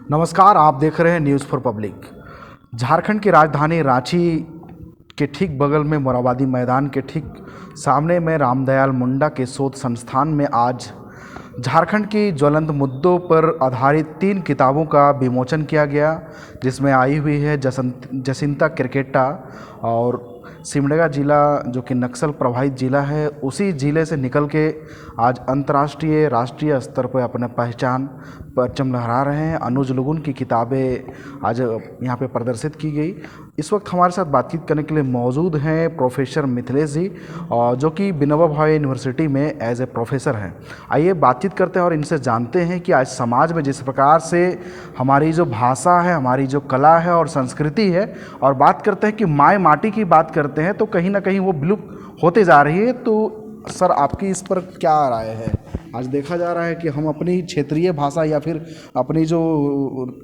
नमस्कार, आप देख रहे हैं न्यूज़ फॉर पब्लिक। झारखंड की राजधानी रांची के ठीक बगल में मोराबादी मैदान के ठीक सामने में रामदयाल मुंडा के शोध संस्थान में आज झारखंड की ज्वलंत मुद्दों पर आधारित 3 किताबों का विमोचन किया गया, जिसमें आई हुई है जसिंता किरकेटा और सिमडेगा जिला जो कि नक्सल प्रभावित जिला है, उसी ज़िले से निकल के आज अंतर्राष्ट्रीय राष्ट्रीय स्तर पर अपने पहचान परचम लहरा रहे हैं। अनुज लुगुन की किताबें आज यहाँ पे प्रदर्शित की गई। इस वक्त हमारे साथ बातचीत करने के लिए मौजूद हैं प्रोफेसर मिथिलेश जी, जो कि विनोबा भावे यूनिवर्सिटी में एज ए प्रोफेसर हैं। आइए बातचीत करते हैं और इनसे जानते हैं कि आज समाज में जिस प्रकार से हमारी जो भाषा है, हमारी जो कला है और संस्कृति है, और बात करते हैं कि माय माटी की बात करते हैं तो कहीं ना कहीं वो विलुप्त होते जा रही है। तो सर, आपकी इस पर क्या राय है? आज देखा जा रहा है कि हम अपनी क्षेत्रीय भाषा या फिर अपनी जो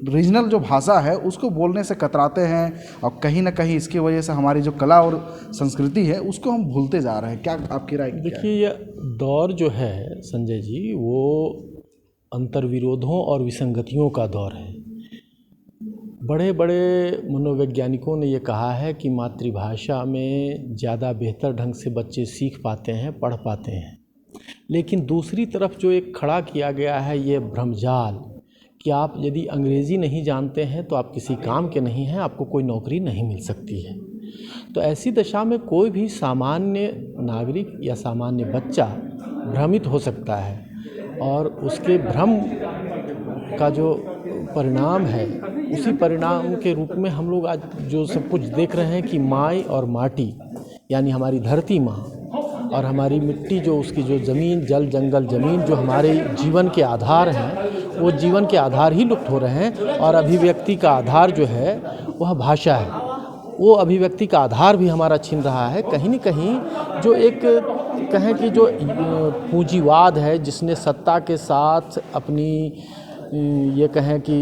रीजनल जो भाषा है उसको बोलने से कतराते हैं और कहीं ना कहीं इसकी वजह से हमारी जो कला और संस्कृति है उसको हम भूलते जा रहे हैं। क्या आपकी राय? देखिए, यह दौर जो है संजय जी, वो अंतर्विरोधों और विसंगतियों का दौर है। बड़े बड़े मनोवैज्ञानिकों ने ये कहा है कि मातृभाषा में ज़्यादा बेहतर ढंग से बच्चे सीख पाते हैं, पढ़ पाते हैं। लेकिन दूसरी तरफ जो एक खड़ा किया गया है ये भ्रमजाल कि आप यदि अंग्रेज़ी नहीं जानते हैं तो आप किसी काम के नहीं हैं, आपको कोई नौकरी नहीं मिल सकती है। तो ऐसी दशा में कोई भी सामान्य नागरिक या सामान्य बच्चा भ्रमित हो सकता है और उसके भ्रम का जो परिणाम है उसी परिणाम के रूप में हम लोग आज जो सब कुछ देख रहे हैं कि माई और माटी यानी हमारी धरती माँ और हमारी मिट्टी, जो उसकी जो ज़मीन, जल, जंगल, ज़मीन जो हमारे जीवन के आधार हैं, वो जीवन के आधार ही लुप्त हो रहे हैं। और अभिव्यक्ति का आधार जो है वह भाषा है, वो अभिव्यक्ति का आधार भी हमारा छिन रहा है। कहीं न कहीं जो एक कहें कि जो पूंजीवाद है, जिसने सत्ता के साथ अपनी ये कहें कि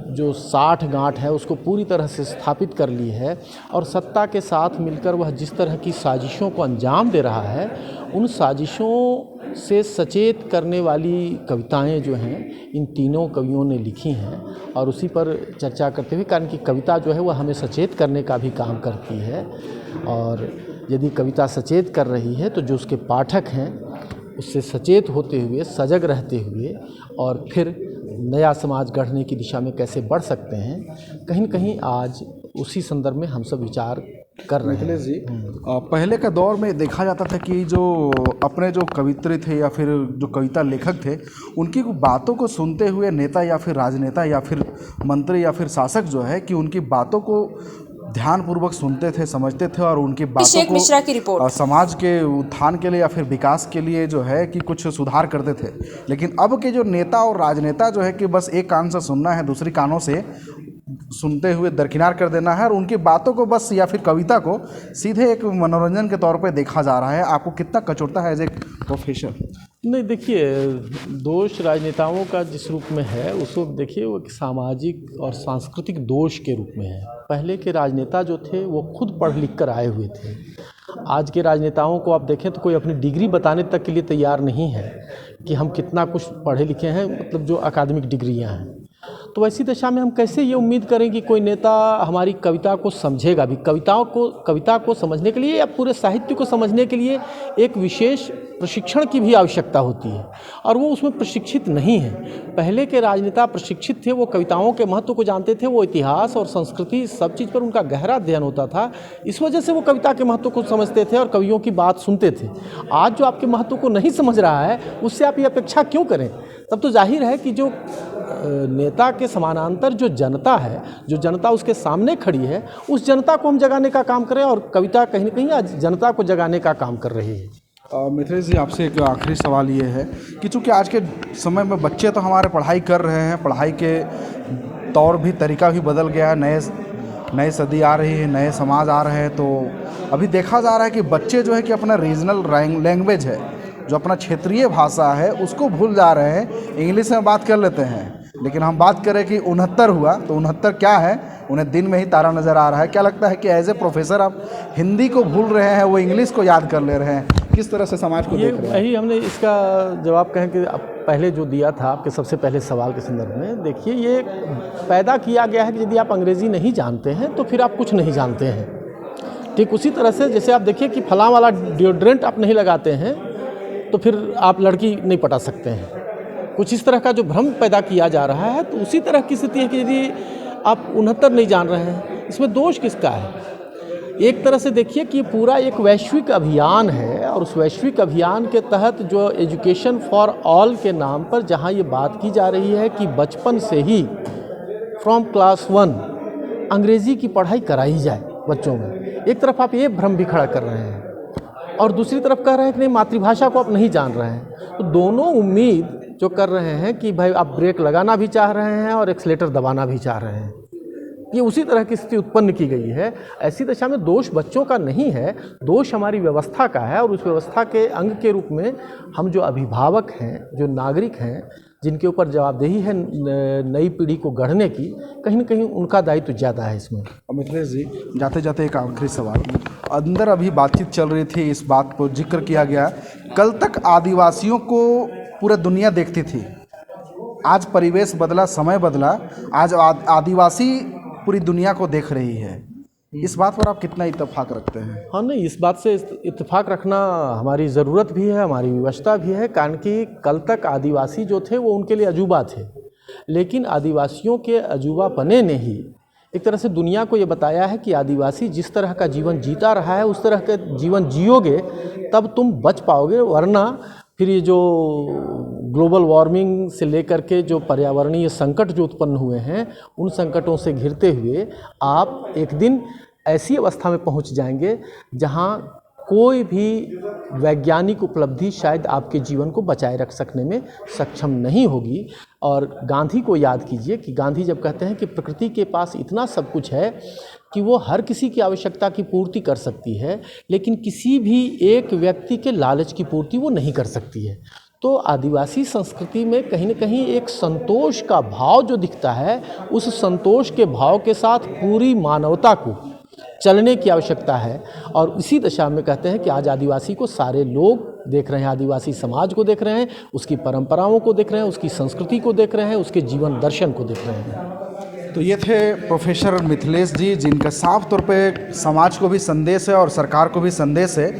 जो साठ गांठ है उसको पूरी तरह से स्थापित कर ली है, और सत्ता के साथ मिलकर वह जिस तरह की साजिशों को अंजाम दे रहा है, उन साजिशों से सचेत करने वाली कविताएं जो हैं इन तीनों कवियों ने लिखी हैं। और उसी पर चर्चा करते हुए, कारण कि कविता जो है वह हमें सचेत करने का भी काम करती है, और यदि कविता सचेत कर रही है तो जो उसके पाठक हैं उससे सचेत होते हुए, सजग रहते हुए और फिर नया समाज गढ़ने की दिशा में कैसे बढ़ सकते हैं, कहीं न कहीं आज उसी संदर्भ में हम सब विचार कर रहे हैं। मिथिलेश जी, पहले का दौर में देखा जाता था कि जो अपने जो कवित्री थे या फिर जो कविता लेखक थे, उनकी बातों को सुनते हुए नेता या फिर राजनेता या फिर मंत्री या फिर शासक जो है कि उनकी बातों को ध्यानपूर्वक सुनते थे, समझते थे और उनकी बातों को मिश्रा की रिपोर्ट समाज के उत्थान के लिए या फिर विकास के लिए जो है कि कुछ सुधार करते थे। लेकिन अब के जो नेता और राजनेता जो है कि बस एक कान से सुनना है, दूसरी कानों से सुनते हुए दरकिनार कर देना है, और उनकी बातों को बस या फिर कविता को सीधे एक मनोरंजन के तौर पे देखा जा रहा है। आपको कितना कचोटता है एज ए प्रोफेसर? नहीं, देखिए, दोष राजनेताओं का जिस रूप में है उस वक्त देखिए वो एक सामाजिक और सांस्कृतिक दोष के रूप में है। पहले के राजनेता जो थे वो खुद पढ़ लिख कर आए हुए थे। आज के राजनेताओं को आप देखें तो कोई अपनी डिग्री बताने तक के लिए तैयार नहीं है कि हम कितना कुछ पढ़े लिखे हैं, मतलब जो अकादमिक डिग्रियां हैं। तो ऐसी दशा में हम कैसे ये उम्मीद करें कि कोई नेता हमारी कविता को समझेगा भी? कविता को समझने के लिए या पूरे साहित्य को समझने के लिए एक विशेष प्रशिक्षण की भी आवश्यकता होती है, और वो उसमें प्रशिक्षित नहीं है। पहले के राजनेता प्रशिक्षित थे, वो कविताओं के महत्व को जानते थे, वो इतिहास और संस्कृति सब चीज़ पर उनका गहरा अध्ययन होता था। इस वजह से वो कविता के महत्व को समझते थे और कवियों की बात सुनते थे। आज जो आपके महत्व को नहीं समझ रहा है उससे आप ये अपेक्षा क्यों करें? तब तो जाहिर है कि जो नेता के समानांतर जो जनता है, जो जनता उसके सामने खड़ी है, उस जनता को हम जगाने का काम करें, और कविता कहीं न कहीं आज जनता को जगाने का काम कर रही है। मिथिलेश जी, आपसे एक आखिरी सवाल ये है कि चूँकि आज के समय में बच्चे तो हमारे पढ़ाई कर रहे हैं, पढ़ाई के तौर भी तरीका भी बदल गया है, नए सदी आ रही है, नए समाज आ रहे हैं, तो अभी देखा जा रहा है कि बच्चे जो है कि अपना रीजनल लैंग्वेज है, जो अपना क्षेत्रीय भाषा है, उसको भूल जा रहे हैं। इंग्लिश में बात कर लेते हैं, लेकिन हम बात करें कि 69 हुआ तो 69 क्या है, उन्हें दिन में ही तारा नज़र आ रहा है। क्या लगता है कि एज ए प्रोफेसर आप हिंदी को भूल रहे हैं, वो इंग्लिश को याद कर ले रहे हैं? किस तरह से समाज को ये देख रहे हैं? यही हमने इसका जवाब कहें कि अब पहले जो दिया था आपके सबसे पहले सवाल के संदर्भ में, देखिए ये पैदा किया गया है कि यदि आप अंग्रेज़ी नहीं जानते हैं तो फिर आप कुछ नहीं जानते हैं। ठीक उसी तरह से जैसे आप देखिए कि फलां वाला डिओड्रेंट आप नहीं लगाते हैं तो फिर आप लड़की नहीं पटा सकते हैं। कुछ इस तरह का जो भ्रम पैदा किया जा रहा है, तो उसी तरह की स्थिति है कि यदि आप 69 नहीं जान रहे हैं, इसमें दोष किसका है? एक तरह से देखिए कि पूरा एक वैश्विक अभियान है और उस वैश्विक अभियान के तहत जो एजुकेशन फॉर ऑल के नाम पर जहां ये बात की जा रही है कि बचपन से ही फ्रॉम क्लास 1 अंग्रेज़ी की पढ़ाई कराई जाए बच्चों में, एक तरफ आप ये भ्रम भी खड़ा कर रहे हैं और दूसरी तरफ कह रहे हैं कि नहीं मातृभाषा को आप नहीं जान रहे हैं। तो दोनों उम्मीद जो कर रहे हैं कि भाई आप ब्रेक लगाना भी चाह रहे हैं और एक्सीलेटर दबाना भी चाह रहे हैं, ये उसी तरह की स्थिति उत्पन्न की गई है। ऐसी दशा में दोष बच्चों का नहीं है, दोष हमारी व्यवस्था का है और उस व्यवस्था के अंग के रूप में हम जो अभिभावक हैं, जो नागरिक हैं, जिनके ऊपर जवाबदेही है नई पीढ़ी को गढ़ने की, कहीं न कहीं उनका दायित्व ज़्यादा है इसमें। मिथिलेश जी, जाते जाते एक आखिरी सवाल, अंदर अभी बातचीत चल रही थी, इस बात को जिक्र किया गया, कल तक आदिवासियों को पूरा दुनिया देखती थी, आज परिवेश बदला, समय बदला, आज आदिवासी पूरी दुनिया को देख रही है। इस बात पर आप कितना इत्तेफाक रखते हैं? हाँ नहीं, इस बात से इत्तेफाक रखना हमारी ज़रूरत भी है, हमारी व्यवस्था भी है, कारण कि कल तक आदिवासी जो थे वो उनके लिए अजूबा थे, लेकिन आदिवासियों के अजूबापने ने ही एक तरह से दुनिया को ये बताया है कि आदिवासी जिस तरह का जीवन जीता रहा है उस तरह का जीवन जियोगे तब तुम बच पाओगे, वरना फिर ये जो ग्लोबल वार्मिंग से लेकर के जो पर्यावरणीय संकट जो उत्पन्न हुए हैं, उन संकटों से घिरते हुए आप एक दिन ऐसी अवस्था में पहुंच जाएंगे जहां कोई भी वैज्ञानिक उपलब्धि शायद आपके जीवन को बचाए रख सकने में सक्षम नहीं होगी। और गांधी को याद कीजिए कि गांधी जब कहते हैं कि प्रकृति के पास इतना सब कुछ है कि वो हर किसी की आवश्यकता की पूर्ति कर सकती है, लेकिन किसी भी एक व्यक्ति के लालच की पूर्ति वो नहीं कर सकती है। तो आदिवासी संस्कृति में कहीं न कहीं एक संतोष का भाव जो दिखता है, उस संतोष के भाव के साथ पूरी मानवता को चलने की आवश्यकता है। और इसी दशा में कहते हैं कि आज आदिवासी को सारे लोग देख रहे हैं, आदिवासी समाज को देख रहे हैं, उसकी परंपराओं को देख रहे हैं, उसकी संस्कृति को देख रहे हैं, उसके जीवन दर्शन को देख रहे हैं। तो ये थे प्रोफेसर मिथिलेश जी, जिनका साफ तौर पे समाज को भी संदेश है और सरकार को भी संदेश है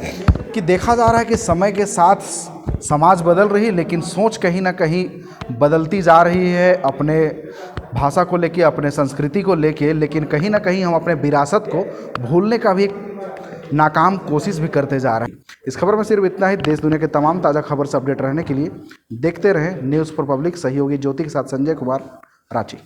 कि देखा जा रहा है कि समय के साथ समाज बदल रही है, लेकिन सोच कहीं ना कहीं बदलती जा रही है अपने भाषा को लेके, अपने संस्कृति को लेके, लेकिन कहीं ना कहीं हम अपने विरासत को भूलने का भी एक नाकाम कोशिश भी करते जा रहे हैं। इस खबर में सिर्फ इतना ही। देश दुनिया के तमाम ताज़ा खबर से अपडेट रहने के लिए देखते रहें न्यूज़ फॉर पब्लिक। सहयोगी ज्योति के साथ संजय कुमार, रांची।